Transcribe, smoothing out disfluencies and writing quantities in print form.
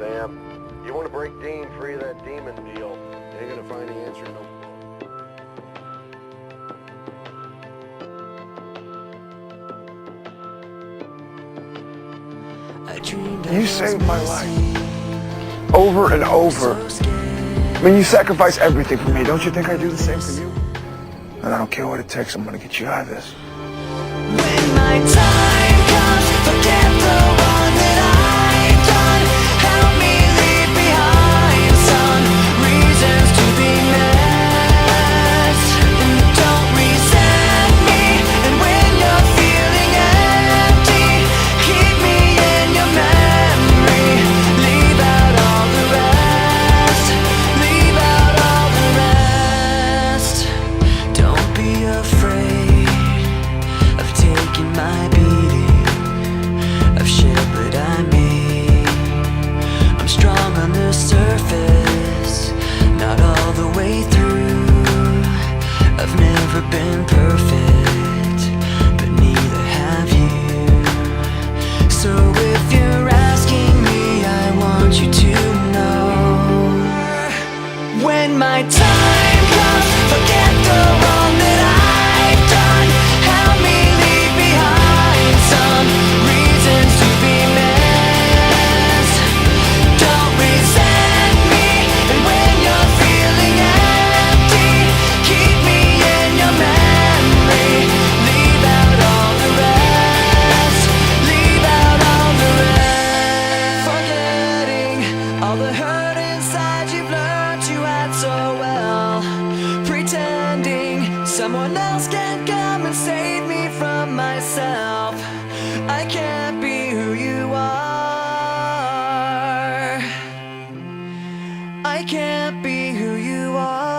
Sam. You want to break Dean free of that demon deal. You ain't gonna find the answer, no. You saved my life. Over and over. I mean, you sacrifice everything for me. Don't you think I do the same for you? And I don't care what it takes. I'm gonna get you out of this. When my time comes, forget the one that I've done. Help me leave behind some reasons to be met. And don't resent me. And when you're feeling empty, keep me in your memory. Leave out all the rest. Leave out all the rest. Don't be afraid of taking my beating, of shit that I made. I'm strong on the surface, not all the way through. I've never been perfect, but neither have you. So if you're asking me, I want you to know, when my time comes, forget the wrong that I've done. Help me leave behind some reasons to be met. Don't resent me. And when you're feeling empty, keep me in your memory. Leave out all the rest. Leave out all the rest. Forgetting all the hurt inside you've learned you had so well. Pretending someone else can come and save me from myself. I can't be who you are. I can't be who you are.